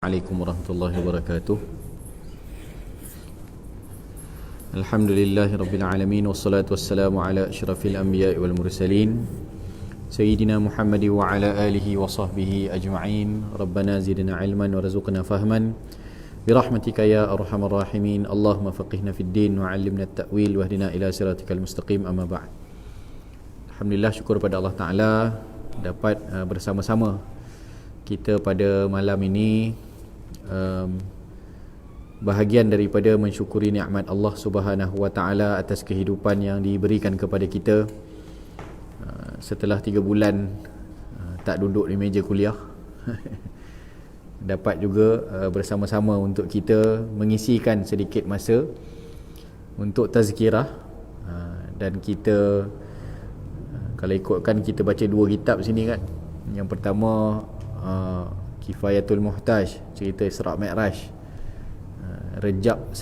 Assalamualaikum warahmatullahi wabarakatuh. Alhamdulillahi rabbil alamin, wassalatu wassalamu ala asyrafil anbiya'i wal mursalin Sayyidina Muhammad wa ala alihi wa sahbihi ajma'in. Rabbana zidna ilman warzuqna fahman birahmatika ya arhamar rahimin. Allahumma faqihna fid din wa 'allimna at-ta'wil wahdina ila siratikal mustaqim. Amma ba'd. Alhamdulillah, syukur pada Allah Ta'ala dapat bersama-sama kita pada malam ini, bahagian daripada mensyukuri nikmat Allah Subhanahu wa Ta'ala atas kehidupan yang diberikan kepada kita setelah 3 bulan tak duduk di meja kuliah. Dapat juga bersama-sama untuk kita mengisikan sedikit masa untuk tazkirah, dan kita kalau ikutkan kita baca 2 kitab sini kan. Yang pertama Kifayatul Muhtaj, cerita Isra' Mi'raj. Rejab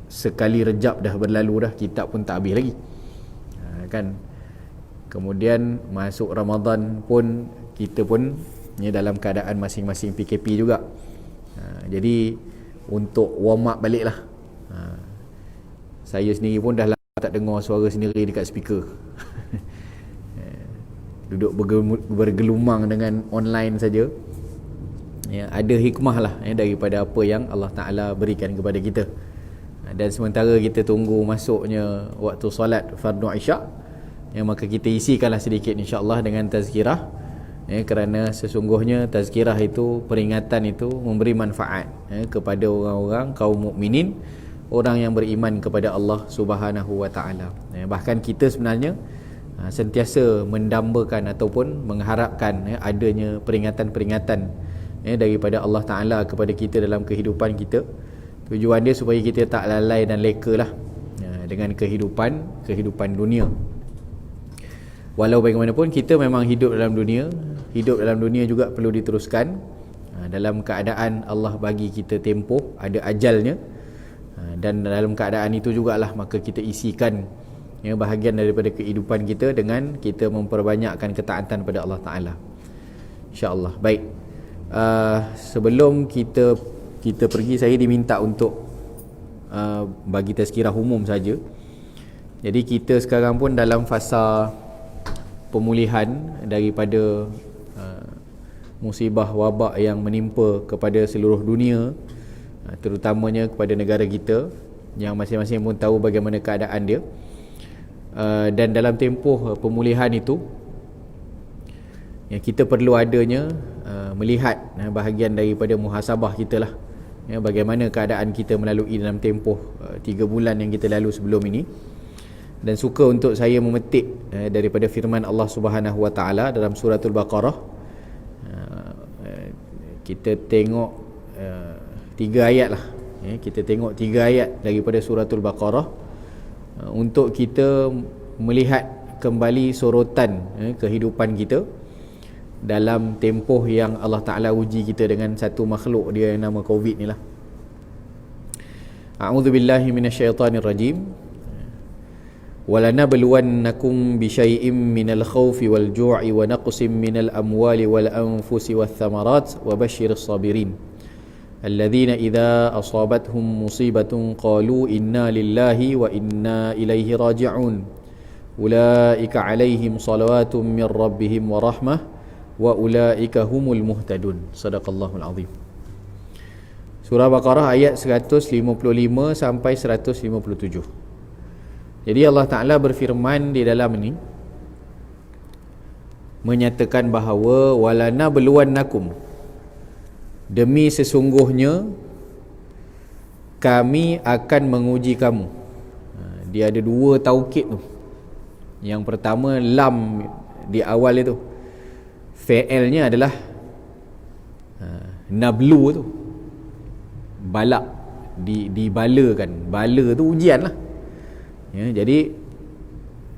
sekali Rejab dah berlalu dah, kitab pun tak habis lagi kan. Kemudian masuk Ramadan pun kita pun dalam keadaan masing-masing PKP juga. Jadi untuk warm up balik lah. Saya sendiri pun dah lama tak dengar suara sendiri dekat speaker. Duduk bergelumang dengan online saja. Ya, ada hikmah lah daripada apa yang Allah Ta'ala berikan kepada kita. Dan sementara kita tunggu masuknya waktu solat fardu isyak, maka kita isikanlah sedikit insya-Allah dengan tazkirah, kerana sesungguhnya tazkirah itu, peringatan itu memberi manfaat kepada orang-orang kaum mukminin, orang yang beriman kepada Allah Subhanahu wa Ta'ala. Bahkan kita sebenarnya sentiasa mendambakan ataupun mengharapkan adanya peringatan-peringatan daripada Allah Ta'ala kepada kita dalam kehidupan kita. Tujuan dia supaya kita tak lalai dan leka lah dengan kehidupan dunia. Walau bagaimanapun kita memang hidup dalam dunia juga perlu diteruskan dalam keadaan Allah bagi kita tempoh, ada ajalnya, dan dalam keadaan itu jugalah maka kita isikan bahagian daripada kehidupan kita dengan kita memperbanyakkan ketaatan pada Allah Ta'ala, insya-Allah. Baik, sebelum kita pergi, saya diminta untuk bagi tazkirah umum saja. Jadi kita sekarang pun dalam fasa pemulihan daripada musibah wabak yang menimpa kepada seluruh dunia, terutamanya kepada negara kita yang masing-masing pun tahu bagaimana keadaan dia. Dan dalam tempoh pemulihan itu, kita perlu adanya melihat bahagian daripada muhasabah kita lah, bagaimana keadaan kita melalui dalam tempoh 3 bulan yang kita lalu sebelum ini. Dan suka untuk saya memetik daripada firman Allah Subhanahu wa Ta'ala dalam suratul Baqarah. Kita tengok 3 ayat lah. Kita tengok 3 ayat daripada suratul Baqarah untuk kita melihat kembali sorotan kehidupan kita dalam tempoh yang Allah Ta'ala uji kita dengan satu makhluk dia yang nama COVID ni lah. A'udzubillahi minasyaitanirrajim. Walanabluwannakum bisyai'im minal khawfi wal ju'i wa naqsim minal amwali wal anfusi wath thamarat wa basyyiris sabirin الذين إذا أصابتهم مصيبة قالوا إنا لله وإنا إليه راجعون أولئك عليهم صلوات من ربهم ورحمة وأولئك هم المهتدون. صدق الله العظيم. Surah Baqarah ayat 155 sampai 157. Jadi Allah Ta'ala berfirman di dalam ini menyatakan bahawa walanabluwannakum, demi sesungguhnya kami akan menguji kamu. Dia ada 2 taukid tu. Yang pertama lam di awal itu, fi'ilnya adalah nablu tu, balak, dibalakan. Bala tu ujian lah. Jadi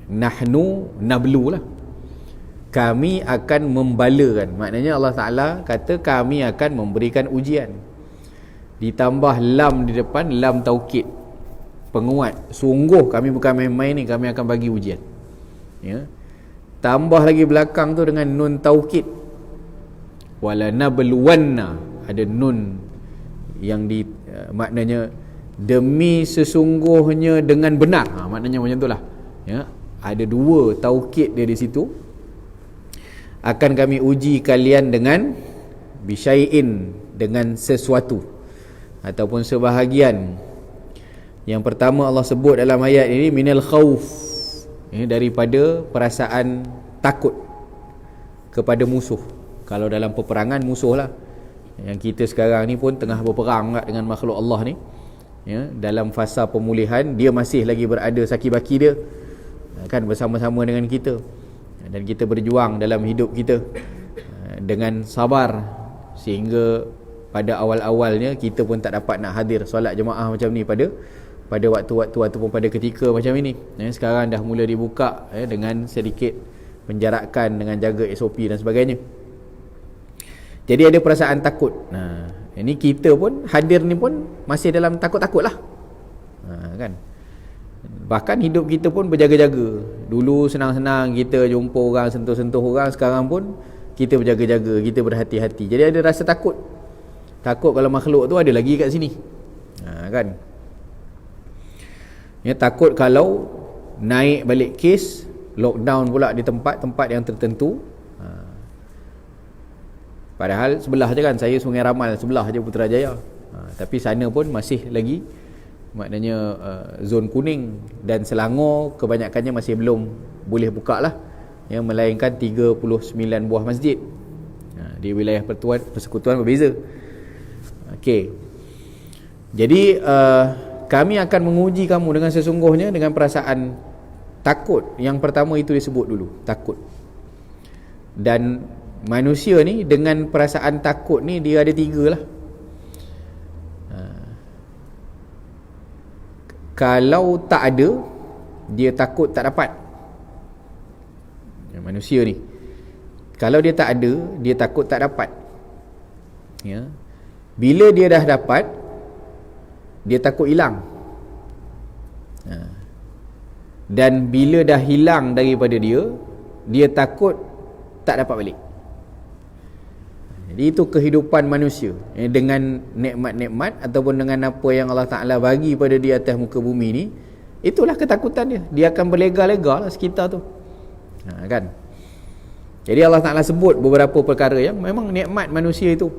nahnu nablu lah, kami akan membalakan. Maknanya Allah Ta'ala kata kami akan memberikan ujian. Ditambah lam di depan, lam taukid, penguat. Sungguh kami bukan main-main ni, kami akan bagi ujian. Tambah lagi belakang tu dengan nun taukid, wala nabluwanna. ada nun yang maknanya demi sesungguhnya dengan benar, maknanya macam itulah ya. Ada dua taukid dia di situ. Akan kami uji kalian dengan bisyai'in, dengan sesuatu ataupun sebahagian. Yang pertama Allah sebut dalam ayat ini minal khauf, daripada perasaan takut kepada musuh. Kalau dalam peperangan musuh lah. Yang kita sekarang ni pun tengah berperang dengan makhluk Allah ni ya, dalam fasa pemulihan, dia masih lagi berada saki-baki dia kan bersama-sama dengan kita, dan kita berjuang dalam hidup kita dengan sabar, sehingga pada awal-awalnya kita pun tak dapat nak hadir solat jemaah macam ni pada waktu-waktu ataupun pada ketika macam ini ya. Sekarang dah mula dibuka ya, dengan sedikit penjarakan, dengan jaga SOP dan sebagainya. Jadi ada perasaan takut. Ini kita pun hadir ni pun masih dalam takut-takut lah kan. Bahkan hidup kita pun berjaga-jaga. Dulu senang-senang kita jumpa orang, sentuh-sentuh orang. Sekarang pun kita berjaga-jaga, kita berhati-hati. Jadi ada rasa takut. Takut kalau makhluk tu ada lagi kat sini kan ya. Takut kalau naik balik kes, lockdown pula di tempat-tempat yang tertentu. Padahal sebelah je kan, saya Sungai Ramal sebelah je Putrajaya, tapi sana pun masih lagi maknanya zon kuning, dan Selangor kebanyakannya masih belum boleh buka lah ya, melainkan 39 buah masjid di wilayah persekutuan berbeza. Okey. Jadi kami akan menguji kamu dengan sesungguhnya dengan perasaan takut. Yang pertama itu disebut dulu, takut. Dan manusia ni dengan perasaan takut ni dia ada tiga lah. Kalau tak ada, dia takut tak dapat. Manusia ni kalau dia tak ada, dia takut tak dapat ya. Bila dia dah dapat, dia takut hilang. Dan bila dah hilang daripada dia, dia takut tak dapat balik. Jadi itu kehidupan manusia dengan nikmat-nikmat ataupun dengan apa yang Allah Ta'ala bagi pada dia atas muka bumi ni. Itulah ketakutan dia. Dia akan berlega-lega lah sekitar tu kan. Jadi Allah Ta'ala sebut beberapa perkara yang memang nikmat manusia itu.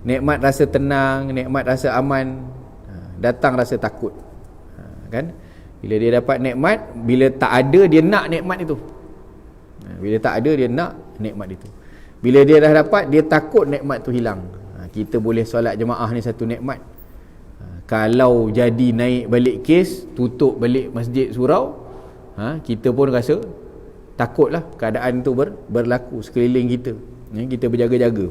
Nikmat rasa tenang, nikmat rasa aman, datang rasa takut kan. Bila dia dapat nikmat, bila tak ada dia nak nikmat itu. Bila tak ada dia nak nikmat itu. Bila dia dah dapat, dia takut nikmat tu hilang. Kita boleh solat jemaah ni satu nikmat. Kalau jadi naik balik kes, tutup balik masjid surau, kita pun rasa takutlah keadaan tu berlaku sekeliling kita. Kita berjaga-jaga.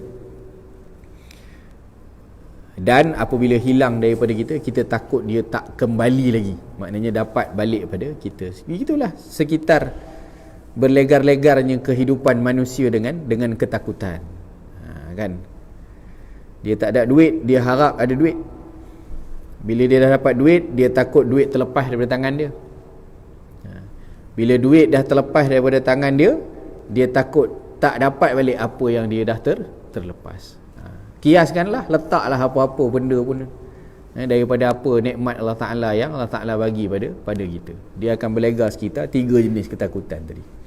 Dan apabila hilang daripada kita, kita takut dia tak kembali lagi. Maknanya dapat balik pada kita. Begitulah sekitar berlegar-legarnya kehidupan manusia dengan ketakutan kan. Dia tak ada duit, dia harap ada duit. Bila dia dah dapat duit, dia takut duit terlepas daripada tangan dia. Bila duit dah terlepas daripada tangan dia, dia takut tak dapat balik apa yang dia dah terlepas. Kiaskanlah, letaklah apa-apa benda pun daripada apa nikmat Allah Ta'ala yang Allah Ta'ala bagi pada kita. Dia akan berlegar sekitar 3 jenis ketakutan tadi.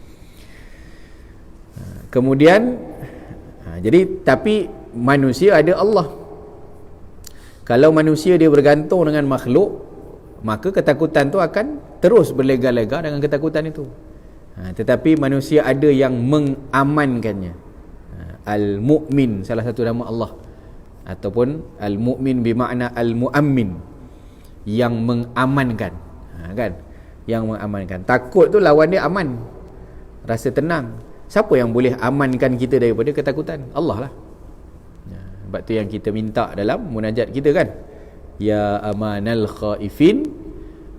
Kemudian jadi tapi manusia ada Allah. Kalau manusia dia bergantung dengan makhluk, maka ketakutan tu akan terus berlega-lega dengan ketakutan itu. Tetapi manusia ada yang mengamankannya. Al-Mu'min, salah satu nama Allah, ataupun Al-Mu'min bermakna Al-Mu'ammin, yang mengamankan kan, yang mengamankan. Takut tu lawan dia aman, rasa tenang. Siapa yang boleh amankan kita daripada ketakutan? Allah lah. Sebab tu yang kita minta dalam munajat kita kan, ya amanal khaifin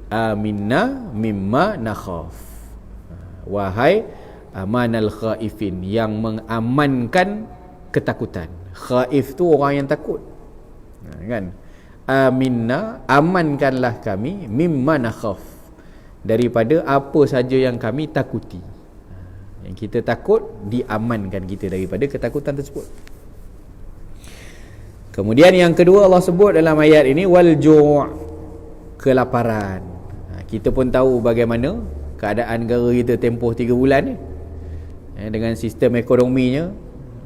aminna mimma nakhaf. Wahai amanal khaifin, yang mengamankan ketakutan. Khaif tu orang yang takut kan. Aminna, amankanlah kami, mimma nakhaf, daripada apa saja yang kami takuti. Yang kita takut, diamankan kita daripada ketakutan tersebut. Kemudian yang kedua Allah sebut dalam ayat ini wal ju', kelaparan. Kita pun tahu bagaimana keadaan negara kita tempoh 3 bulan ni. Dengan sistem ekonominya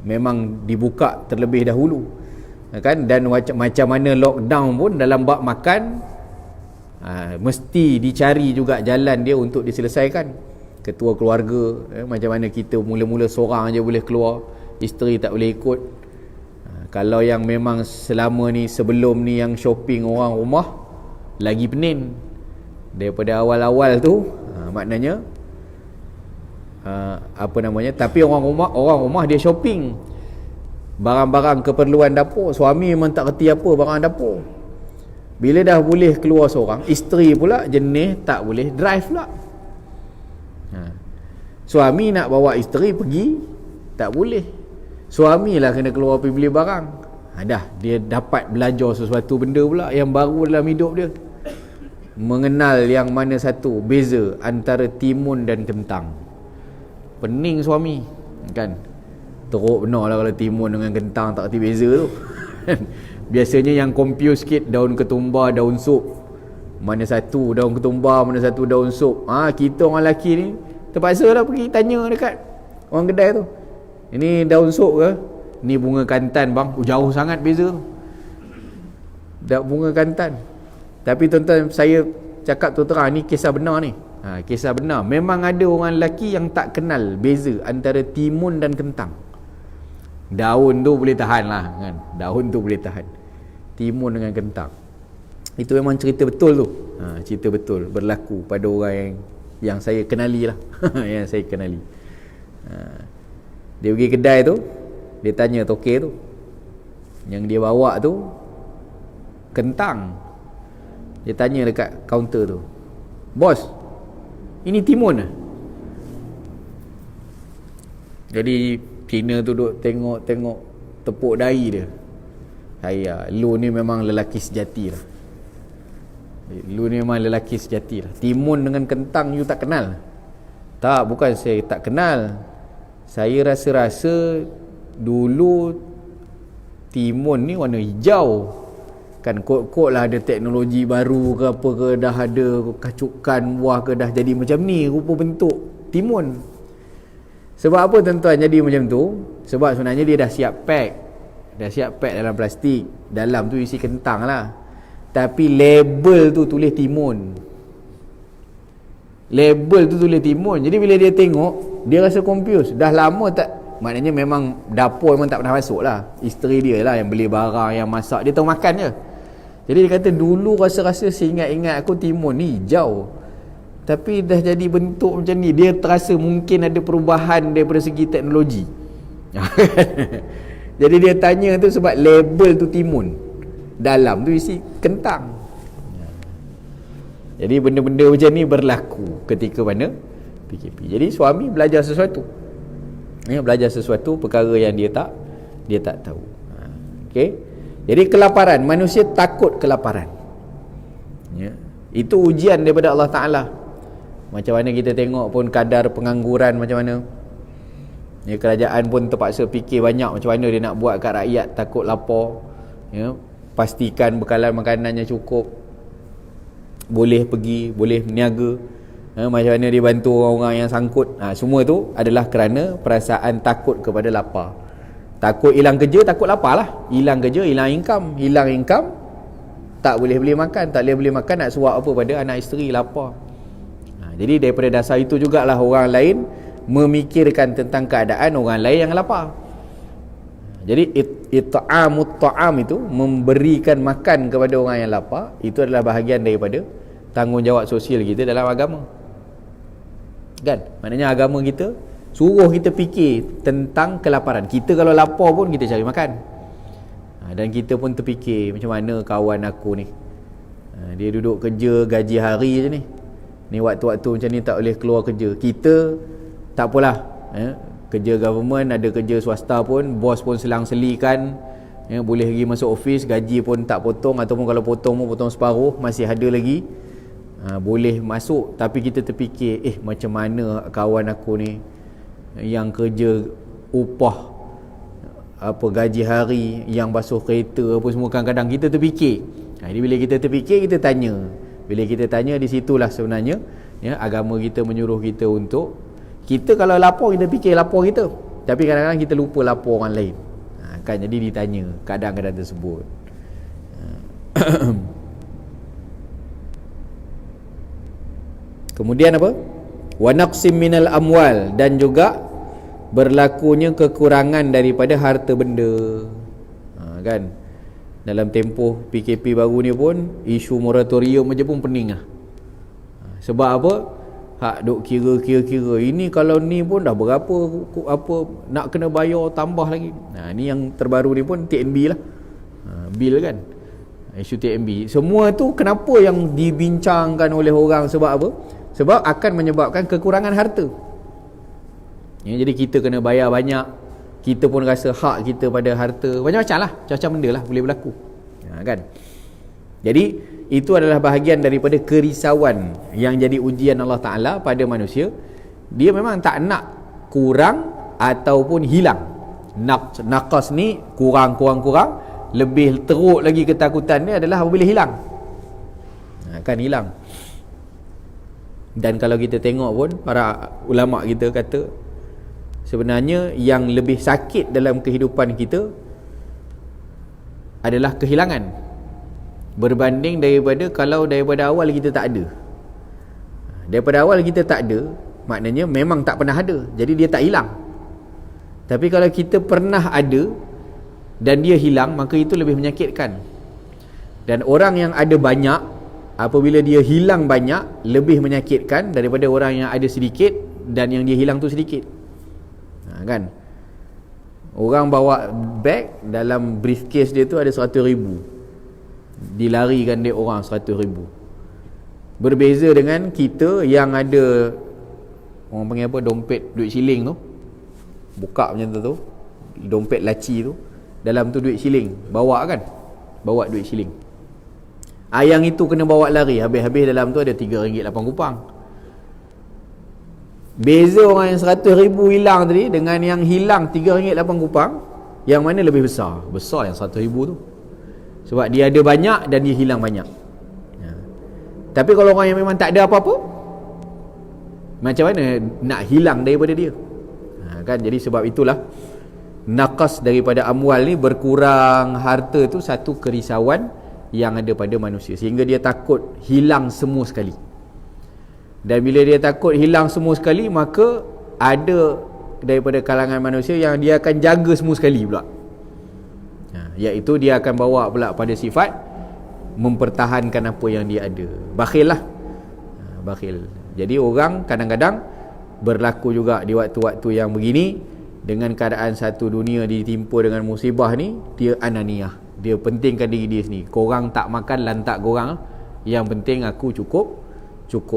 memang dibuka terlebih dahulu, kan, dan macam mana lockdown pun dalam bab makan mesti dicari juga jalan dia untuk diselesaikan. Ketua keluarga, macam mana kita mula-mula seorang je boleh keluar, isteri tak boleh ikut. Kalau yang memang selama ni sebelum ni yang shopping orang rumah lagi pening daripada awal-awal tu, maknanya tapi orang rumah dia shopping barang-barang keperluan dapur. Suami memang tak reti apa barang dapur. Bila dah boleh keluar seorang, isteri pula jenis tak boleh drive pula. Suami nak bawa isteri pergi tak boleh, suamilah kena keluar pergi beli barang. Dah dia dapat belajar sesuatu benda pula yang baru dalam hidup dia, mengenal yang mana satu beza antara timun dan kentang. Pening suami, kan. Teruk benar lah kalau timun dengan kentang tak reti beza tu. Biasanya yang confuse sikit daun ketumbar, daun sup. Mana satu daun ketumbar, mana satu daun sup. Kita orang lelaki ni terpaksa lah pergi tanya dekat orang kedai tu, ini daun sup ke? Ni bunga kantan bang. Jauh sangat beza tu. Dah bunga kantan. Tapi tuan-tuan, saya cakap tu terang, ni kisah benar ni. Kisah benar. Memang ada orang lelaki yang tak kenal beza antara timun dan kentang. Daun tu boleh tahan lah, kan? Daun tu boleh tahan. Timun dengan kentang, itu memang cerita betul tu. Cerita betul berlaku pada orang yang saya kenali lah. Yang saya kenali. Dia pergi kedai tu, dia tanya tokek tu, yang dia bawa tu kentang. Dia tanya dekat kaunter tu, bos, ini timun lah. Jadi Cina tu duduk tengok tepuk dahi dia. Lu ni memang lelaki sejati lah. Lu ni memang lelaki sejati lah. Timun dengan kentang you tak kenal? Tak, bukan saya tak kenal. Saya rasa-rasa dulu timun ni warna hijau. Kan kot-kot lah ada teknologi baru ke apa ke, dah ada kacukan buah ke, dah jadi macam ni rupa bentuk timun. Sebab apa tuan-tuan jadi macam tu? Sebab sebenarnya dia dah siap pack. Dah siap pack dalam plastik. Dalam tu isi kentang lah. Tapi label tu tulis timun. Label tu tulis timun. Jadi bila dia tengok, dia rasa confused. Dah lama tak, maknanya memang dapur memang tak pernah masuk lah. Isteri dia lah yang beli barang, yang masak. Dia tahu makan je. Jadi dia kata, dulu rasa-rasa seingat-ingat aku timun ni hijau, tapi dah jadi bentuk macam ni. Dia terasa mungkin ada perubahan daripada segi teknologi. Jadi dia tanya tu sebab label tu timun, dalam tu isi kentang. Jadi benda-benda macam ni berlaku ketika mana PKP. Jadi suami belajar sesuatu, belajar sesuatu perkara yang dia tak tahu. Okey. Jadi kelaparan, manusia takut kelaparan. Itu ujian daripada Allah Ta'ala. Macam mana kita tengok pun kadar pengangguran macam mana. Kerajaan pun terpaksa fikir banyak macam mana dia nak buat kat rakyat takut lapar. Pastikan bekalan makanannya cukup, boleh pergi, boleh meniaga. Macam mana dia bantu orang-orang yang sangkut. Semua tu adalah kerana perasaan takut kepada lapar. Takut hilang kerja, takut lapar lah. Hilang kerja, hilang income. Hilang income, tak boleh beli makan. Tak boleh beli makan, nak suap apa pada anak isteri, lapar. Jadi daripada dasar itu jugalah orang lain memikirkan tentang keadaan orang lain yang lapar. Jadi it'amut ta'am itu, memberikan makan kepada orang yang lapar, itu adalah bahagian daripada tanggungjawab sosial kita dalam agama. Kan? Maknanya agama kita suruh kita fikir tentang kelaparan. Kita kalau lapar pun kita cari makan. Dan kita pun terfikir, macam mana kawan aku ni, dia duduk kerja gaji hari je ni waktu-waktu macam ni tak boleh keluar kerja. Kita tak apalah, kerja government, ada kerja swasta pun, bos pun selang-selikan, boleh pergi masuk office, gaji pun tak potong, ataupun kalau potong pun potong separuh, masih ada lagi, boleh masuk. Tapi kita terfikir, macam mana kawan aku ni yang kerja upah apa gaji hari, yang basuh kereta, apa semua, kadang-kadang kita terfikir. Jadi bila kita terfikir, kita tanya. Bila kita tanya, di situlah sebenarnya ya, agama kita menyuruh kita untuk, kita kalau lapor, kita fikir lapor kita, tapi kadang-kadang kita lupa lapor orang lain. Kan, jadi ditanya kadang-kadang tersebut. Kemudian apa? Wa naqsim minal amwal, dan juga berlakunya kekurangan daripada harta benda. Kan, dalam tempoh PKP baru ni pun isu moratorium aja pun pening lah. Sebab apa? Hak duk kira ini, kalau ni pun dah berapa apa nak kena bayar tambah lagi. Ni yang terbaru ni pun TNB lah. Bil kan, isu TNB. Semua tu kenapa yang dibincangkan oleh orang? Sebab apa? Sebab akan menyebabkan kekurangan harta. Jadi kita kena bayar banyak, kita pun rasa hak kita pada harta. Macam-macam lah, macam-macam benda lah boleh berlaku. Kan? Jadi itu adalah bahagian daripada kerisauan yang jadi ujian Allah Ta'ala pada manusia. Dia memang tak nak kurang ataupun hilang. Naqas ni kurang. Lebih teruk lagi ketakutan dia adalah apabila hilang. Kan hilang. Dan kalau kita tengok pun, para ulama kita kata, sebenarnya yang lebih sakit dalam kehidupan kita adalah kehilangan, berbanding daripada kalau daripada awal kita tak ada. Daripada awal kita tak ada, maknanya memang tak pernah ada, jadi dia tak hilang. Tapi kalau kita pernah ada dan dia hilang, maka itu lebih menyakitkan. Dan orang yang ada banyak, apabila dia hilang banyak, lebih menyakitkan daripada orang yang ada sedikit dan yang dia hilang tu sedikit. Kan, orang bawa beg, dalam briefcase dia tu ada 100,000, dilarikan dia orang 100,000. Berbeza dengan kita yang ada, orang panggil apa, dompet duit siling tu, buka macam tu, dompet laci tu, dalam tu duit siling, bawa bawa duit siling. Yang itu kena bawa lari, habis-habis dalam tu ada RM3.8. Beza orang yang 100,000 hilang tadi dengan yang hilang RM3.8, yang mana lebih besar? Besar yang 100,000 tu. Sebab dia ada banyak dan dia hilang banyak. Tapi kalau orang yang memang tak ada apa-apa, macam mana nak hilang daripada dia? Kan, jadi sebab itulah naqas daripada amwal ni, berkurang harta tu satu kerisauan yang ada pada manusia, sehingga dia takut hilang semua sekali. Dan bila dia takut hilang semua sekali, maka ada daripada kalangan manusia yang dia akan jaga semua sekali pula, iaitu dia akan bawa pula pada sifat mempertahankan apa yang dia ada. Bakhil lah, bakhil. Jadi orang kadang-kadang berlaku juga di waktu-waktu yang begini, dengan keadaan satu dunia ditimpa dengan musibah ni, dia ananiah, dia pentingkan diri dia sendiri. Korang tak makan, lantak korang, yang penting aku cukup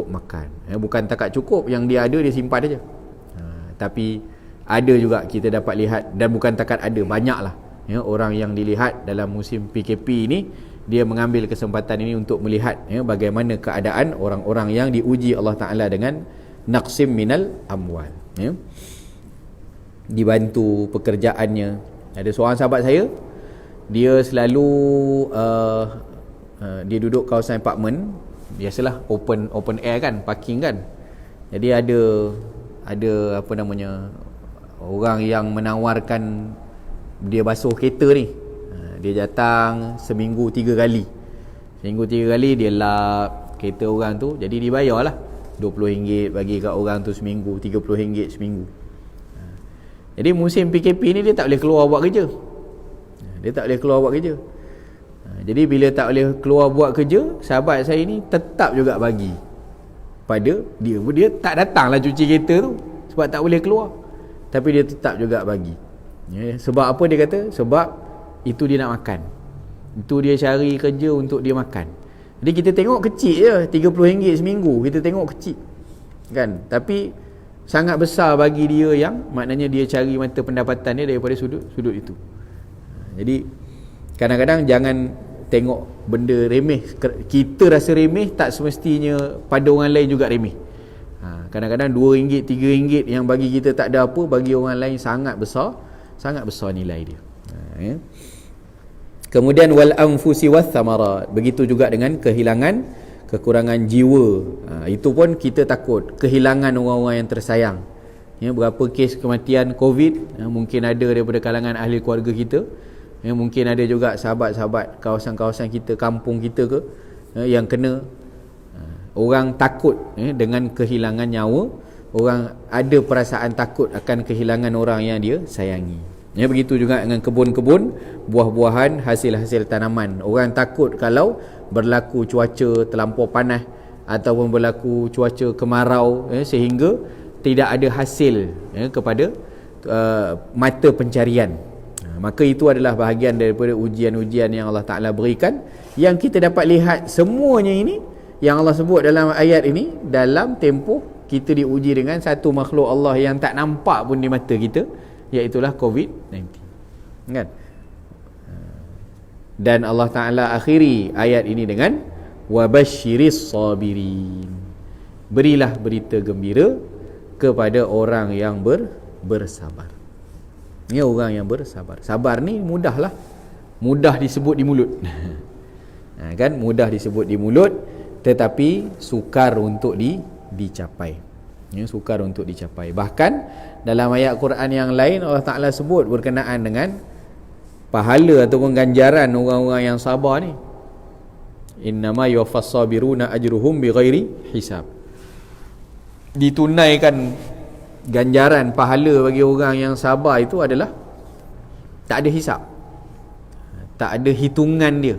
makan. Bukan takat cukup, yang dia ada dia simpan aja. Tapi ada juga kita dapat lihat, dan bukan takat ada, banyak lah orang yang dilihat dalam musim PKP ini, dia mengambil kesempatan ini untuk melihat bagaimana keadaan orang-orang yang diuji Allah Ta'ala dengan naqsim minal amwal. Dibantu pekerjaannya. Ada seorang sahabat saya, dia selalu dia duduk kawasan apartmen, biasalah open air kan, parking kan. Jadi ada apa namanya, orang yang menawarkan dia basuh kereta ni. Dia datang seminggu 3 kali. Seminggu 3 kali dia lap kereta orang tu, jadi dibayarlah RM20 bagi kat orang tu seminggu, RM30 seminggu. Jadi musim PKP ni dia tak boleh keluar buat kerja. Jadi bila tak boleh keluar buat kerja, sahabat saya ni tetap juga bagi pada dia. Dia tak datanglah cuci kereta tu sebab tak boleh keluar, tapi dia tetap juga bagi. Sebab apa dia kata? Sebab itu dia nak makan. Itu dia cari kerja untuk dia makan. Jadi kita tengok kecil je, RM30 seminggu, kita tengok kecil kan, tapi sangat besar bagi dia, yang maknanya dia cari mata pendapatan dia daripada sudut itu. Jadi kadang-kadang jangan tengok benda remeh. Kita rasa remeh, tak semestinya pada orang lain juga remeh. Kadang-kadang RM2, RM3 yang bagi kita tak ada apa, bagi orang lain sangat besar nilai dia. Ya. Kemudian wal anfusi wath thamarat, begitu juga dengan kehilangan, kekurangan jiwa. Itu pun kita takut kehilangan orang-orang yang tersayang. Ya, berapa kes kematian COVID mungkin ada daripada kalangan ahli keluarga kita. Ya, mungkin ada juga sahabat-sahabat kawasan-kawasan kita, kampung kita ke, yang kena. Orang takut dengan kehilangan nyawa. Orang ada perasaan takut akan kehilangan orang yang dia sayangi. Ya, begitu juga dengan kebun-kebun, buah-buahan, hasil-hasil tanaman. Orang takut kalau berlaku cuaca terlampau panas ataupun berlaku cuaca kemarau, sehingga tidak ada hasil kepada mata pencarian. Maka itu adalah bahagian daripada ujian-ujian yang Allah Ta'ala berikan, yang kita dapat lihat semuanya ini yang Allah sebut dalam ayat ini dalam tempoh kita diuji dengan satu makhluk Allah yang tak nampak pun di mata kita, iaitulah COVID-19, kan? Dan Allah Ta'ala akhiri ayat ini dengan wabashiris sabirin, berilah berita gembira kepada orang yang bersabar. Ini orang yang bersabar. Sabar ni mudahlah, mudah disebut di mulut. Kan, mudah disebut di mulut, tetapi sukar untuk dicapai. Ya, sukar untuk dicapai. Bahkan dalam ayat Quran yang lain Allah Ta'ala sebut berkenaan dengan pahala ataupun ganjaran orang-orang yang sabar ni. Innama yuwaffas sabiruna ajruhum bighairi hisab. Ditunaikan ganjaran pahala bagi orang yang sabar itu adalah tak ada hisab, tak ada hitungan dia.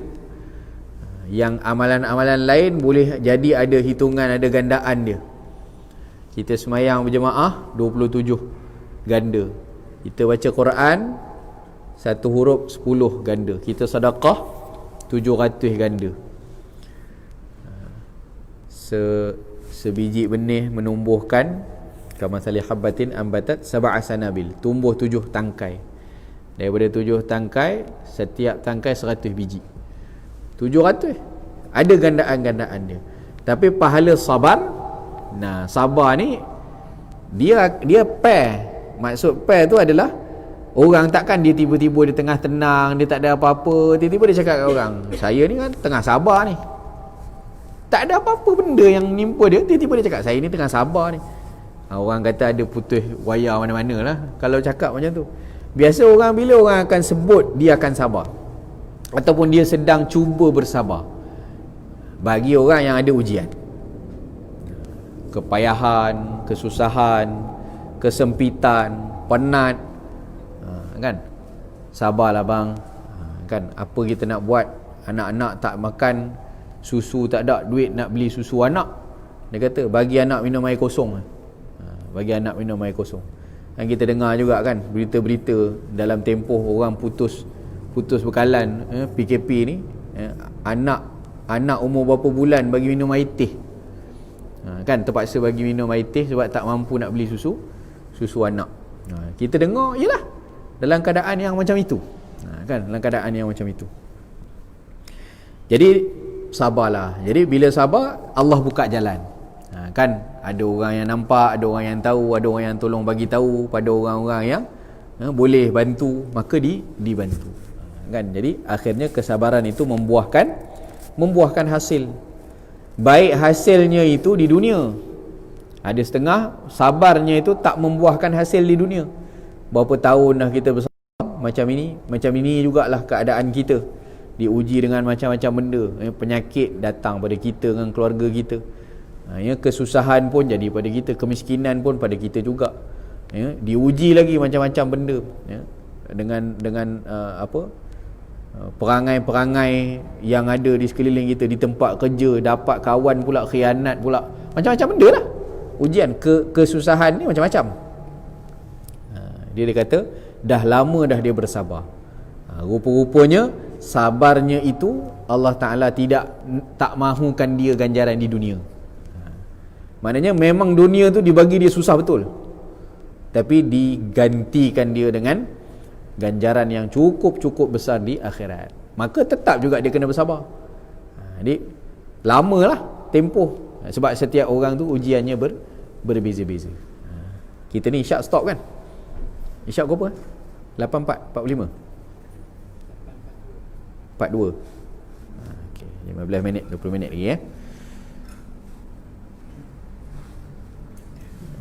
Yang amalan-amalan lain boleh jadi ada hitungan, ada gandaan dia. Kita semayang berjemaah 27 ganda, kita baca Quran satu huruf 10 ganda, kita sedekah 700 ganda. Sebiji benih menumbuhkan kamasali habbatin ambatat sab'a sanabil, tumbuh 7 tangkai. Daripada 7 tangkai, setiap tangkai 100 biji. 700. Ada gandaan-gandaan dia. Tapi pahala sabar, nah sabar ni dia pair. Maksud pair tu adalah orang takkan dia tiba-tiba di tengah tenang, dia tak ada apa-apa, tiba-tiba dia cakap kat orang, saya ni kan tengah sabar ni, tak ada apa-apa benda yang menimpa dia, tiba-tiba dia cakap saya ni tengah sabar ni. Orang kata ada putus wayar mana-mana lah kalau cakap macam tu. Biasa orang, bila orang akan sebut dia akan sabar ataupun dia sedang cuba bersabar, bagi orang yang ada ujian, kepayahan, kesusahan, kesempitan, penat, kan, sabarlah bang, kan, apa kita nak buat, anak-anak tak makan, susu tak ada, duit nak beli susu anak, dia kata bagi anak minum air kosong, bagi anak minum air kosong. Dan kita dengar juga kan berita-berita dalam tempoh orang putus bekalan, PKP ni, anak umur berapa bulan bagi minum air teh, kan, terpaksa bagi minum air teh sebab tak mampu nak beli susu anak. Kita dengar, yalah, dalam keadaan yang macam itu, kan, dalam keadaan yang macam itu. Jadi sabarlah. Jadi bila sabar, Allah buka jalan. Kan, ada orang yang nampak, ada orang yang tahu, ada orang yang tolong bagi tahu pada orang-orang yang boleh bantu, maka dibantu. Kan, jadi akhirnya kesabaran itu membuahkan hasil. Baik hasilnya itu di dunia. Ada setengah sabarnya itu tak membuahkan hasil di dunia. Berapa tahun dah kita bersabar macam ini jugalah keadaan kita. Diuji dengan macam-macam benda. Penyakit datang pada kita dengan keluarga kita. Kesusahan pun jadi pada kita, kemiskinan pun pada kita juga. Diuji lagi macam-macam benda. Dengan perangai-perangai yang ada di sekeliling kita, di tempat kerja, dapat kawan pula, khianat pula, macam-macam benda lah. Ujian, kesusahan ni macam-macam. Dia kata dah lama dah dia bersabar. Rupa-rupanya sabarnya itu Allah Ta'ala tak mahukan dia ganjaran di dunia. Maknanya memang dunia tu dibagi dia susah betul, tapi digantikan dia dengan ganjaran yang cukup besar di akhirat. Maka tetap juga dia kena bersabar. Jadi lamalah tempoh, sebab setiap orang tu ujiannya berbeza-beza. Kita ni isyak stop kan? Isyak berapa? 8.45. 42. Okey, 15 minit, 20 minit lagi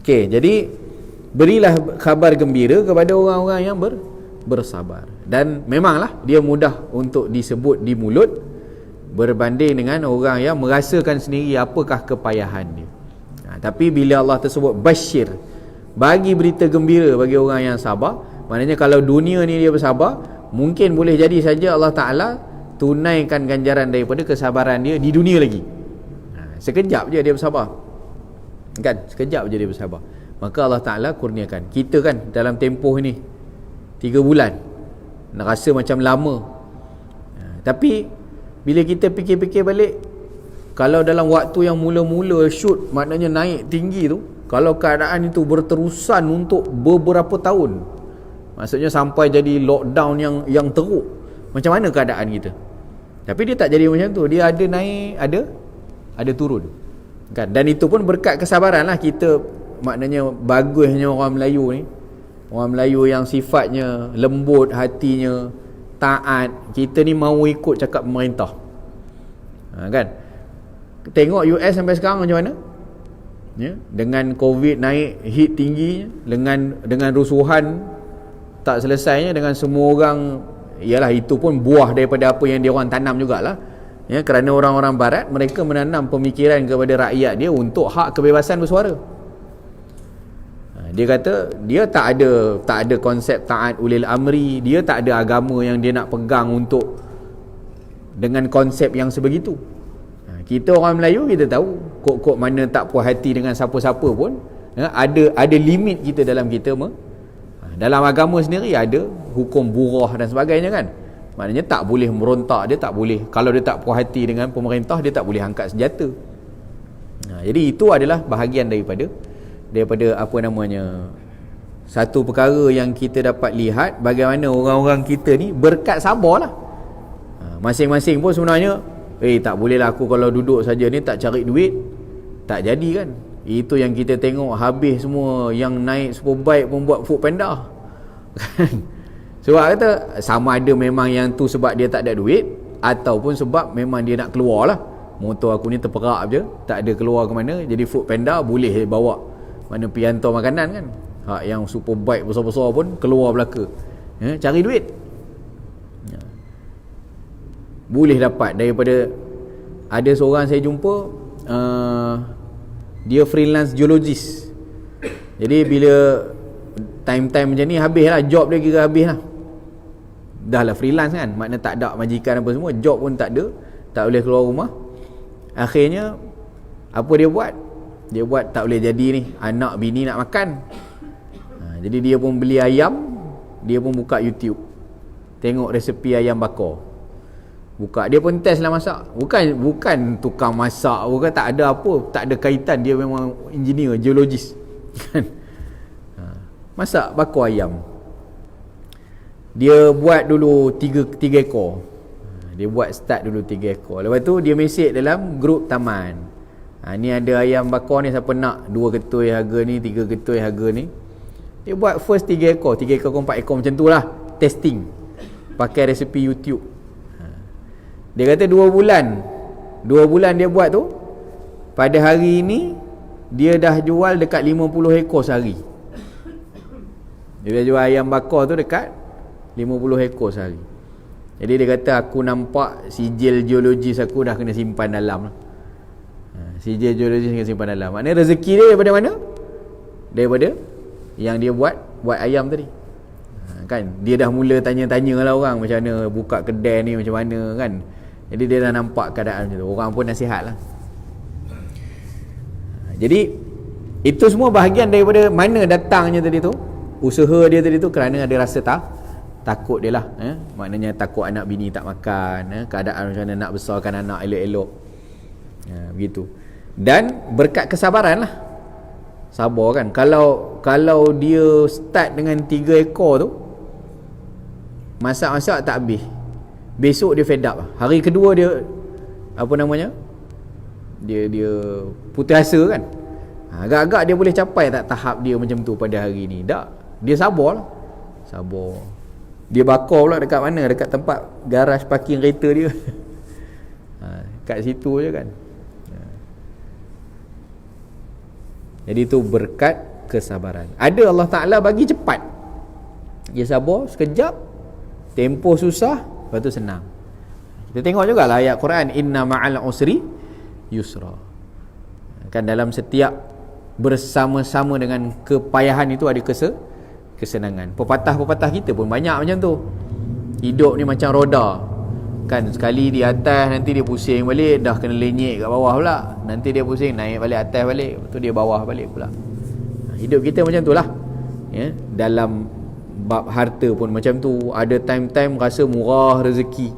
Okey, jadi berilah kabar gembira kepada orang-orang yang bersabar. Dan memanglah dia mudah untuk disebut di mulut berbanding dengan orang yang merasakan sendiri apakah kepayahan dia. Tapi bila Allah tersebut basyir, bagi berita gembira bagi orang yang sabar, maknanya kalau dunia ni dia bersabar, mungkin boleh jadi saja Allah Ta'ala tunaikan ganjaran daripada kesabaran dia di dunia lagi. Sekejap je dia bersabar, kan? Sekejap je dia bersabar. Maka Allah Ta'ala kurniakan. Kita kan dalam tempoh ni 3 bulan nak rasa macam lama, tapi bila kita fikir-fikir balik, kalau dalam waktu yang mula-mula shoot, maknanya naik tinggi tu, kalau keadaan itu berterusan untuk beberapa tahun, maksudnya sampai jadi lockdown yang teruk, macam mana keadaan kita? Tapi dia tak jadi macam tu. Dia ada naik, ada turun, kan? Dan itu pun berkat kesabaran lah kita. Maknanya bagusnya orang Melayu ni, orang Melayu yang sifatnya lembut hatinya, taat. Kita ni mahu ikut cakap pemerintah, kan? Tengok US sampai sekarang macam mana, ya? Dengan COVID naik, hit tinggi, dengan rusuhan tak selesainya, dengan semua orang. Ialah itu pun buah daripada apa yang dia orang tanam jugalah, ya? Kerana orang-orang barat, mereka menanam pemikiran kepada rakyat dia untuk hak kebebasan bersuara. Dia kata dia tak ada konsep taat ulil amri, dia tak ada agama yang dia nak pegang untuk dengan konsep yang sebegitu. Kita orang Melayu, kita tahu kok mana tak puas hati dengan siapa-siapa pun, ada limit kita dalam kita dalam agama sendiri ada hukum burah dan sebagainya, kan? Maknanya tak boleh merontak, dia tak boleh, kalau dia tak puas hati dengan pemerintah, dia tak boleh angkat senjata. Jadi itu adalah bahagian daripada apa namanya, satu perkara yang kita dapat lihat bagaimana orang-orang kita ni berkat sabar lah. Masing-masing pun sebenarnya tak bolehlah aku kalau duduk saja ni tak cari duit, tak jadi, kan? Itu yang kita tengok, habis semua yang naik Superbike pun buat Foodpanda, kan? Sebab kata sama ada memang yang tu sebab dia tak ada duit, ataupun sebab memang dia nak keluar lah. Motor aku ni terperak je, tak ada keluar ke mana, jadi Foodpanda boleh bawa mana pergi hantar makanan, kan? Yang Superbike besar-besar pun keluar belaka, cari duit. Boleh dapat daripada, ada seorang saya jumpa, dia freelance geologist. Jadi bila time-time macam ni, habis lah job dia, kira habis lah. Dah lah freelance, kan? Makna tak ada majikan apa semua, job pun tak ada, tak boleh keluar rumah. Akhirnya apa dia buat? Dia buat tak boleh jadi ni, anak bini nak makan. Jadi dia pun beli ayam, dia pun buka YouTube, tengok resepi ayam bakar, buka, dia pun test lah masak. Bukan tukang masak, bukan, tak ada apa, tak ada kaitan, dia memang engineer, geologis, kan? Masak bakar ayam. Dia buat dulu 3 ekor. Dia buat start dulu 3 ekor. Lepas tu dia mesej dalam grup taman, ni ada ayam bakar ni, siapa nak 2 ketui harga ni, 3 ketui harga ni. Dia buat first 3 ekor, 3 ekor ke 4 ekor macam tu lah, testing pakai resepi YouTube. Dia kata 2 bulan dia buat tu, pada hari ni dia dah jual dekat 50 ekor sehari. Dia dah jual ayam bakar tu dekat 50 ekor sehari. Jadi dia kata, aku nampak sijil geologis aku dah kena simpan dalam lah. Sijil geologis kena simpan dalam. Maknanya rezeki dia daripada mana? Daripada yang dia buat ayam tadi, kan? Dia dah mula tanya-tanya lah orang macam mana buka kedai ni, macam mana, kan? Jadi dia dah nampak keadaan macam tu, orang pun nasihat lah. Jadi itu semua bahagian daripada mana datangnya tadi tu, usaha dia tadi tu, kerana ada rasa takut dia lah, maknanya takut anak bini tak makan, keadaan macam mana nak besarkan anak elok-elok, begitu. Dan berkat kesabaran lah, sabar, kan? Kalau dia start dengan 3 ekor tu, masak-masak tak habis, besok dia fed up lah. Hari kedua dia apa namanya, dia putus asa, kan? Agak-agak dia boleh capai tak tahap dia macam tu pada hari ni. Tak, dia sabar lah, sabar. Dia bakar pula dekat mana? Dekat tempat garaj parking kereta dia. Kat situ je kan. Jadi tu berkat kesabaran. Ada Allah Ta'ala bagi cepat. Dia sabar sekejap, tempoh susah, lepas tu senang. Kita tengok jugalah ayat Quran, inna ma'al usri yusra. Kan dalam setiap bersama-sama dengan kepayahan itu ada kesenangan. Pepatah-pepatah kita pun banyak macam tu. Hidup ni macam roda. Kan sekali di atas, nanti dia pusing balik, dah kena lenyek kat bawah pula. Nanti dia pusing, naik balik atas balik, lepas tu dia bawah balik pula. Hidup kita macam tu lah. Ya, dalam bab harta pun macam tu. Ada time-time rasa murah rezeki,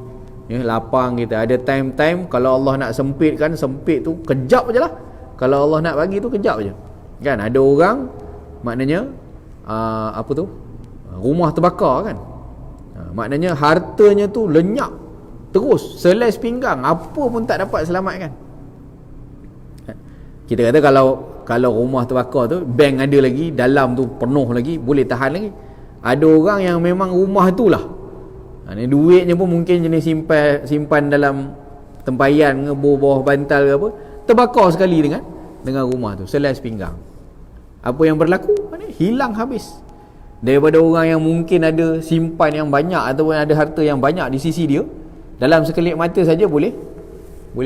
ya, lapang kita. Ada time-time kalau Allah nak sempitkan, sempit tu kejap je lah. Kalau Allah nak bagi tu kejap je. Kan ada orang maknanya apa tu, rumah terbakar kan, maknanya hartanya tu lenyap terus, selai pinggang, apa pun tak dapat selamatkan. Kita kata kalau rumah terbakar tu, bank ada lagi, dalam tu penuh lagi, boleh tahan lagi. Ada orang yang memang rumah tu lah, duitnya pun mungkin jenis simpan dalam tempayan ke, bawah bantal ke apa, terbakar sekali dengan rumah tu, selai pinggang. Apa yang berlaku? Hilang habis. Daripada orang yang mungkin ada simpan yang banyak ataupun ada harta yang banyak di sisi dia, dalam sekelip mata saja boleh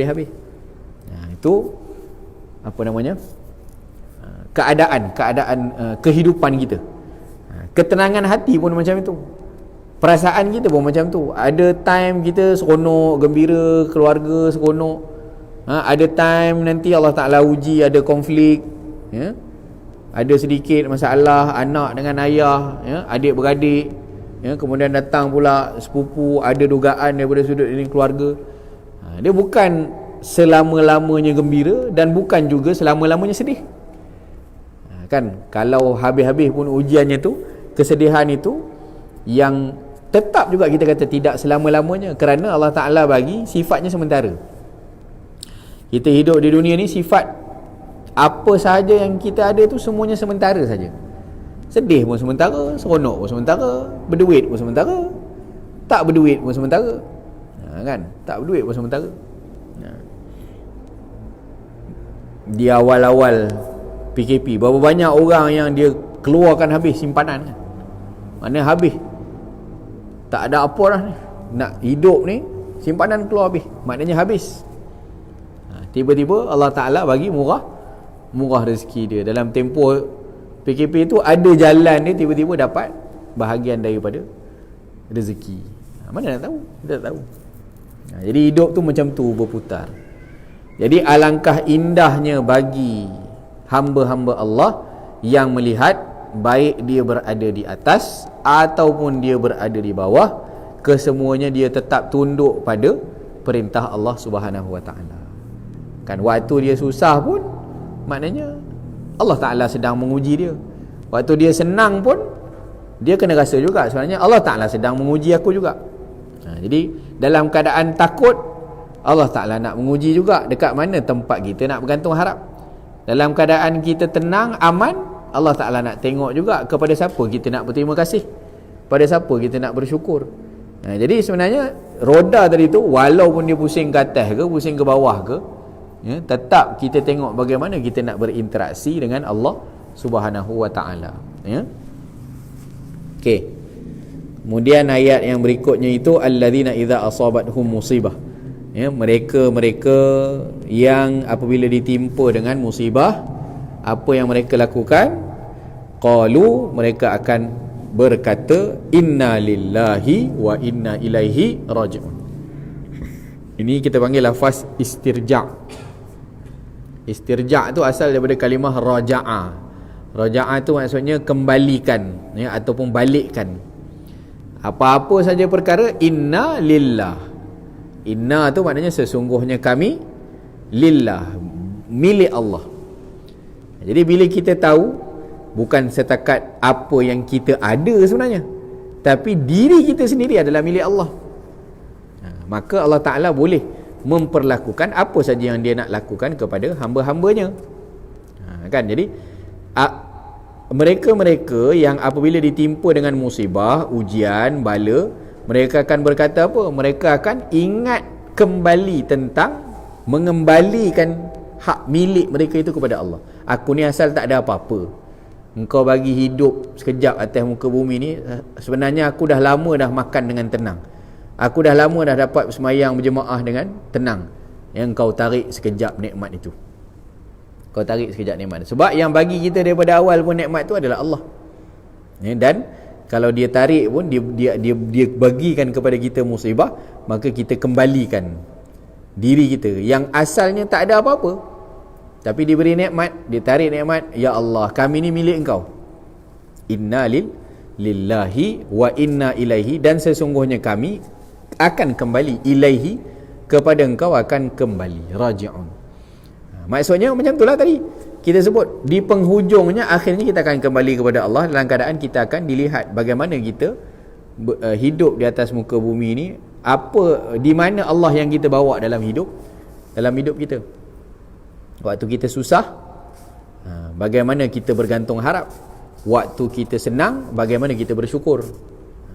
habis. Itu apa namanya, keadaan kehidupan kita. Ketenangan hati pun macam itu, perasaan kita pun macam tu. Ada time kita seronok, gembira, keluarga seronok. Ada time nanti Allah Ta'ala uji, ada konflik, ya? Ada sedikit masalah anak dengan ayah, ya? Adik beradik, ya? Kemudian datang pula sepupu, ada dugaan daripada sudut ini keluarga. Dia bukan selama-lamanya gembira dan bukan juga selama-lamanya sedih. Kan kalau habis-habis pun ujiannya tu, kesedihan itu yang tetap juga kita kata tidak selama-lamanya, kerana Allah Ta'ala bagi sifatnya sementara. Kita hidup di dunia ni, sifat apa sahaja yang kita ada tu semuanya sementara saja. Sedih pun sementara, seronok pun sementara, berduit pun sementara, tak berduit pun sementara. Kan? Tak berduit pun sementara. Di awal-awal PKP, berapa banyak orang yang dia keluarkan habis simpanan kan? Mana habis, tak ada apa dah ni, nak hidup ni, simpanan keluar habis, maknanya habis. Tiba-tiba Allah Ta'ala bagi murah rezeki dia. Dalam tempoh PKP tu ada jalan dia, tiba-tiba dapat bahagian daripada rezeki. Mana nak tahu? Kita tak tahu. Jadi hidup tu macam tu, berputar. Jadi alangkah indahnya bagi hamba-hamba Allah yang melihat, baik dia berada di atas ataupun dia berada di bawah, kesemuanya dia tetap tunduk pada perintah Allah Subhanahu Wa Ta'ala. Kan waktu dia susah pun, maknanya Allah Ta'ala sedang menguji dia. Waktu dia senang pun, dia kena rasa juga sebenarnya Allah Ta'ala sedang menguji aku juga. Jadi dalam keadaan takut, Allah Ta'ala nak menguji juga dekat mana tempat kita nak bergantung harap. Dalam keadaan kita tenang, aman, Allah Ta'ala nak tengok juga kepada siapa kita nak berterima kasih, pada siapa kita nak bersyukur. Jadi sebenarnya roda tadi tu, walaupun dia pusing ke atas ke, pusing ke bawah ke, ya, tetap kita tengok bagaimana kita nak berinteraksi dengan Allah Subhanahu Wa Ta'ala, ya. Okey. Kemudian ayat yang berikutnya itu, alladzina idza asabathum musibah, ya, mereka yang apabila ditimpa dengan musibah, apa yang mereka lakukan? Qalu, mereka akan berkata, inna lillahi wa inna ilaihi raji'un. Ini kita panggil lafaz istirja'. Istirja' tu asal daripada kalimah raja'a. Raja'a tu maksudnya kembalikan, ya, ataupun balikkan. Apa-apa saja perkara, inna lillah. Inna tu maknanya sesungguhnya kami, lillah, milik Allah. Jadi bila kita tahu bukan setakat apa yang kita ada sebenarnya, tapi diri kita sendiri adalah milik Allah, maka Allah Ta'ala boleh memperlakukan apa saja yang dia nak lakukan kepada hamba-hambanya. Kan? Jadi mereka-mereka yang apabila ditimpa dengan musibah, ujian, bala, mereka akan berkata apa? Mereka akan ingat kembali tentang mengembalikan hak milik mereka itu kepada Allah. Aku ni asal tak ada apa-apa, engkau bagi hidup sekejap atas muka bumi ni, sebenarnya aku dah lama dah makan dengan tenang, aku dah lama dah dapat semayang berjemaah dengan tenang, yang kau tarik sekejap nikmat itu. Kau tarik sekejap nikmat. Sebab yang bagi kita daripada awal pun nikmat tu adalah Allah. Dan kalau dia tarik pun, dia bagikan kepada kita musibah, maka kita kembalikan diri kita yang asalnya tak ada apa-apa, tapi diberi nikmat, dia tarik nikmat. Ya Allah, kami ni milik engkau. Inna lillahi wa inna ilaihi, dan sesungguhnya kami akan kembali, ilaihi, kepada engkau akan kembali, raji'un. Maksudnya macam itulah tadi kita sebut, di penghujungnya akhirnya kita akan kembali kepada Allah dalam keadaan kita akan dilihat bagaimana kita hidup di atas muka bumi ini, apa, di mana Allah yang kita bawa dalam hidup kita. Waktu kita susah, bagaimana kita bergantung harap. Waktu kita senang, bagaimana kita bersyukur.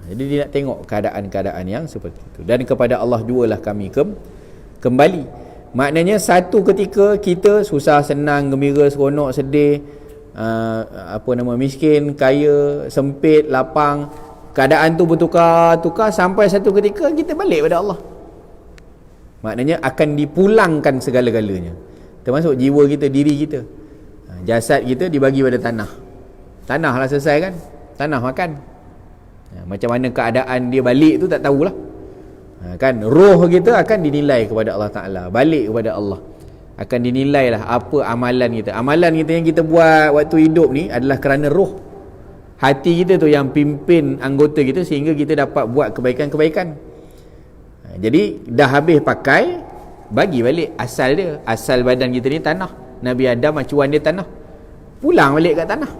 Jadi dia nak tengok keadaan-keadaan yang seperti itu. Dan kepada Allah jualah kami kembali. Maknanya satu ketika kita susah, senang, gembira, seronok, sedih, miskin, kaya, sempit, lapang, keadaan tu bertukar-tukar sampai satu ketika kita balik pada Allah. Maknanya akan dipulangkan segala-galanya, termasuk jiwa kita, diri kita. Jasad kita dibagi pada tanah. Tanah lah selesai kan, tanah makan. Macam mana keadaan dia balik tu tak tahulah. Kan roh kita akan dinilai kepada Allah Ta'ala, balik kepada Allah, akan dinilailah apa amalan kita. Amalan kita yang kita buat waktu hidup ni adalah kerana roh, hati kita tu yang pimpin anggota kita sehingga kita dapat buat kebaikan-kebaikan. Jadi dah habis pakai, bagi balik asal dia. Asal badan kita ni tanah. Nabi Adam acuan dia tanah, pulang balik kat tanah.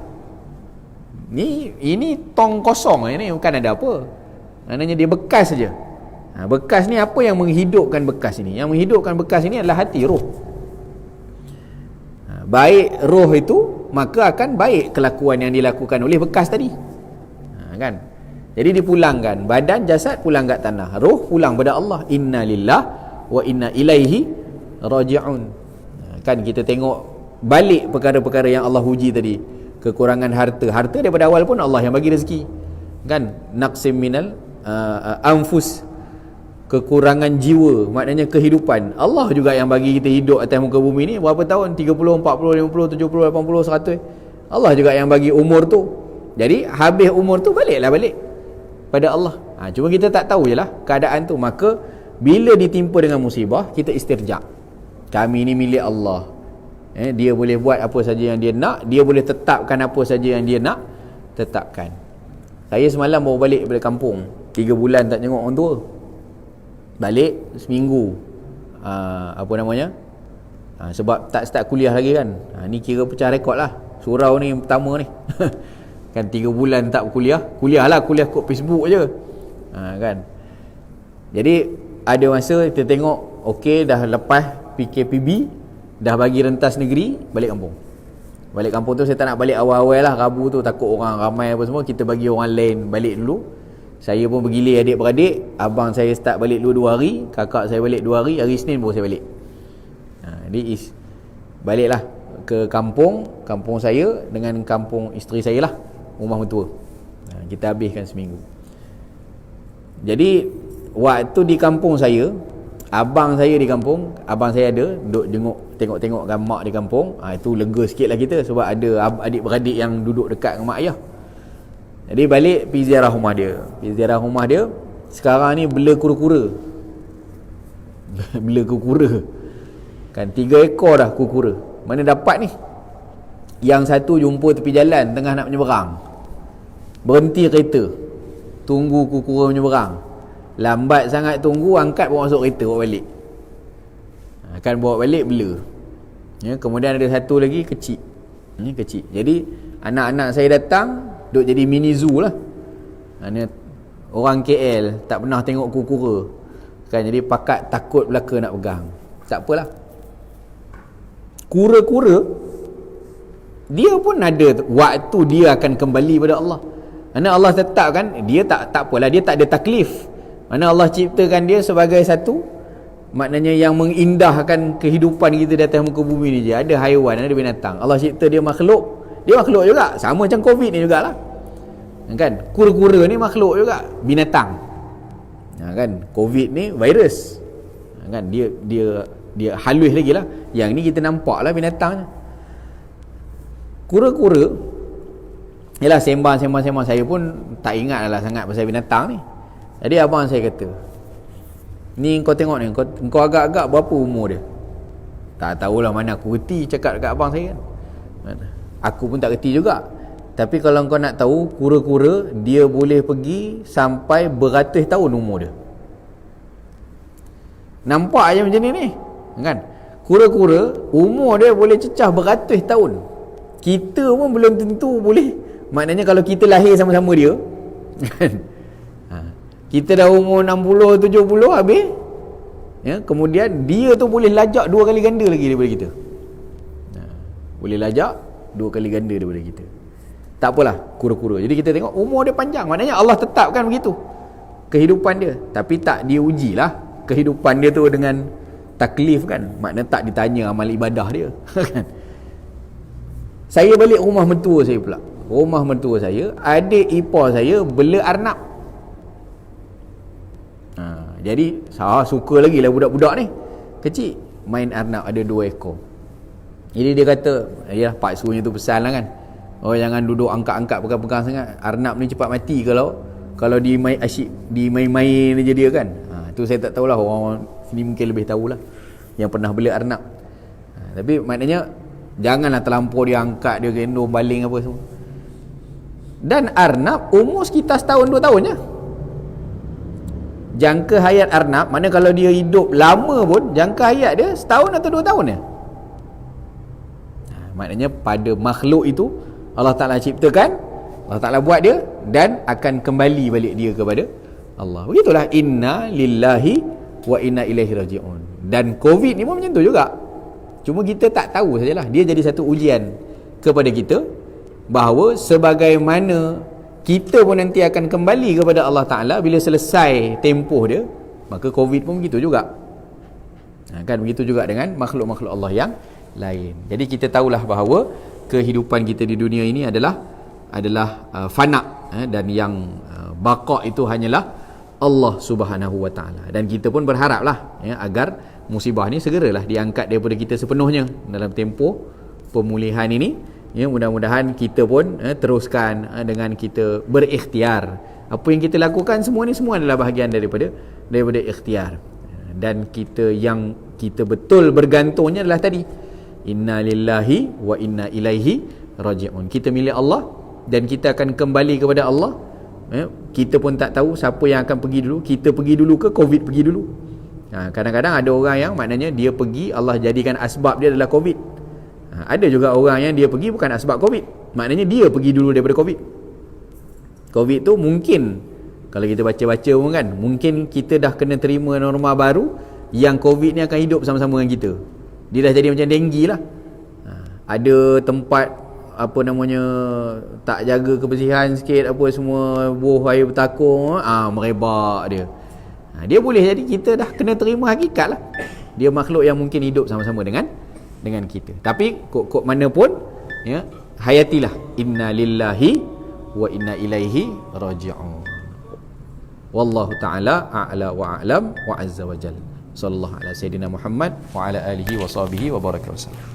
Ini tong kosong ni, bukan ada apa. Maknanya dia bekas saja. Bekas ni apa yang menghidupkan bekas ini? Yang menghidupkan bekas ini adalah hati, roh. Baik roh itu, maka akan baik kelakuan yang dilakukan oleh bekas tadi. Kan? Jadi dipulangkan. Badan, jasad pulang kat tanah, roh pulang pada Allah. Inna lillah wa inna ilaihi raji'un. Kan kita tengok balik perkara-perkara yang Allah uji tadi. Kekurangan harta daripada awal pun Allah yang bagi rezeki. Kan? Naqsim minal anfus, kekurangan jiwa, maknanya kehidupan. Allah juga yang bagi kita hidup atas muka bumi ni berapa tahun? 30, 40, 50, 70, 80, 100. Allah juga yang bagi umur tu. Jadi habis umur tu balik pada Allah. Cuma kita tak tahu je lah keadaan tu. Maka bila ditimpa dengan musibah, kita istirja. Kami ni milik Allah. Dia boleh buat apa saja yang dia nak, dia boleh tetapkan apa saja yang dia nak tetapkan. Saya semalam baru balik daripada kampung, 3 bulan tak tengok orang tua. Balik seminggu, sebab tak start kuliah lagi kan. Ni kira pecah rekod lah, surau ni pertama ni. Kan 3 bulan tak kuliah lah, kuliah kot Facebook je. Kan. Jadi ada masa kita tengok, okey dah lepas PKPB, dah bagi rentas negeri, balik kampung tu saya tak nak balik awal-awal lah, Rabu tu takut orang ramai apa semua, kita bagi orang lain balik dulu. Saya pun bergilir adik-beradik. Abang saya start balik 2 hari, kakak saya balik 2 hari, hari Isnin baru saya balik. Jadi baliklah ke kampung saya dengan kampung isteri saya lah, rumah mentua. Kita habiskan seminggu. Jadi waktu di kampung saya, abang saya ada duduk tengok-tengok mak di kampung. Itu lega sikit lah kita, sebab ada adik-beradik yang duduk dekat dengan mak ayah. Jadi balik pergi ziarah rumah dia. Sekarang ni bela kura-kura. Kan 3 ekor dah kura-kura. Mana dapat ni? Yang satu jumpa tepi jalan tengah nak menyeberang, berhenti kereta, tunggu kura-kura menyeberang. Lambat sangat tunggu, angkat bawa masuk kereta, bawa balik. Kan bawa balik bela. Kemudian ada satu lagi kecil. Jadi anak-anak saya datang, duk jadi mini zoo lah. Orang KL tak pernah tengok kura-kura kan, jadi pakat takut belaka nak pegang. Tak apalah, kura-kura dia pun ada waktu dia akan kembali pada Allah. Mana Allah tetapkan dia tak apalah, dia tak ada taklif. Mana Allah ciptakan dia sebagai satu, maknanya yang mengindahkan kehidupan kita di atas muka bumi ni je. Ada haiwan, ada binatang. Allah cipta dia makhluk juga, sama macam COVID ni jugalah. Kan? Kura-kura ni makhluk juga, binatang. Kan? COVID ni virus. Kan? Dia halus lagi lah. Yang ni kita nampak lah binatang. Kura-kura, yalah sembang saya pun tak ingat lah sangat pasal binatang ni. Jadi abang saya kata, ni kau tengok ni, kau agak-agak berapa umur dia? Tak tahulah, mana aku reti cakap dekat abang saya kan. Aku pun tak reti juga. Tapi kalau kau nak tahu, kura-kura dia boleh pergi sampai beratus tahun umur dia. Nampak je macam ni kan? Kura-kura umur dia boleh cecah beratus tahun. Kita pun belum tentu boleh. Maknanya kalau kita lahir sama-sama dia kan, kita dah umur 60, 70 habis ya, kemudian dia tu boleh lajak 2 kali ganda lagi daripada kita. Boleh lajak 2 kali ganda daripada kita. Tak apalah, kura-kura. Jadi kita tengok umur dia panjang. Maknanya Allah tetapkan begitu kehidupan dia. Tapi tak dia ujilah kehidupan dia tu dengan taklif kan. Maknanya tak ditanya amal ibadah dia kan. Saya balik rumah mentua saya pula. Rumah mentua saya, adik ipar saya bela arnab. Jadi saya suka lagi lah budak-budak ni. Kecil main arnab, ada 2 ekor. Jadi dia kata, ya pak suruhnya tu pesan lah kan. Oh jangan duduk angkat-angkat pegang-pegang sangat. Arnab ni cepat mati kalau dimain asyik dimain-main je dia kan. Tu saya tak tahulah, orang sini mungkin lebih tahulah yang pernah bela arnab. Tapi maknanya janganlah terlampau dia angkat, dia gendong baling apa semua. Dan arnab umur sekitar setahun 2 tahun je. Jangka hayat arnab, mana kalau dia hidup lama pun jangka hayat dia setahun atau 2 tahun je. Maknanya pada makhluk itu Allah Ta'ala ciptakan, Allah Ta'ala buat dia dan akan kembali balik dia kepada Allah. Begitulah, inna lillahi wa inna ilaihi raji'un. Dan COVID ni pun macam tu juga. Cuma kita tak tahu sajalah. Dia jadi satu ujian kepada kita bahawa sebagaimana kita pun nanti akan kembali kepada Allah Ta'ala bila selesai tempoh dia, maka COVID pun begitu juga. Kan begitu juga dengan makhluk-makhluk Allah yang lain. Jadi kita tahulah bahawa kehidupan kita di dunia ini adalah fana, dan yang baqa itu hanyalah Allah Subhanahu wa Ta'ala. Dan kita pun berharaplah agar musibah ni segeralah diangkat daripada kita sepenuhnya dalam tempoh pemulihan ini. Mudah-mudahan kita pun teruskan dengan kita berikhtiar. Apa yang kita lakukan semua adalah bahagian daripada ikhtiar. Dan yang kita betul bergantungnya adalah tadi, inna lillahi wa inna ilaihi raji'un. Kita milik Allah dan kita akan kembali kepada Allah. Kita pun tak tahu siapa yang akan pergi dulu. Kita pergi dulu ke COVID pergi dulu. Kadang-kadang ada orang yang maknanya dia pergi, Allah jadikan asbab dia adalah COVID. Ada juga orang yang dia pergi bukan asbab COVID, maknanya dia pergi dulu daripada COVID. COVID tu mungkin kalau kita baca-baca pun kan, mungkin kita dah kena terima norma baru yang COVID ni akan hidup sama-sama dengan kita. Dia dah jadi macam denggi lah. Ada tempat apa namanya tak jaga kebersihan sikit, apa semua buah air bertakung, merebak dia. Dia boleh jadi kita dah kena terima hakikat lah. Dia makhluk yang mungkin hidup sama-sama dengan kita. Tapi kok mana pun ya, hayatilah inna lillahi wa inna ilaihi raji'un. Wallahu ta'ala a'la wa a'lam wa azza wa jalla. Sallallahu ala sayyidina Muhammad wa ala alihi wa sahbihi wa baraka wa sallam.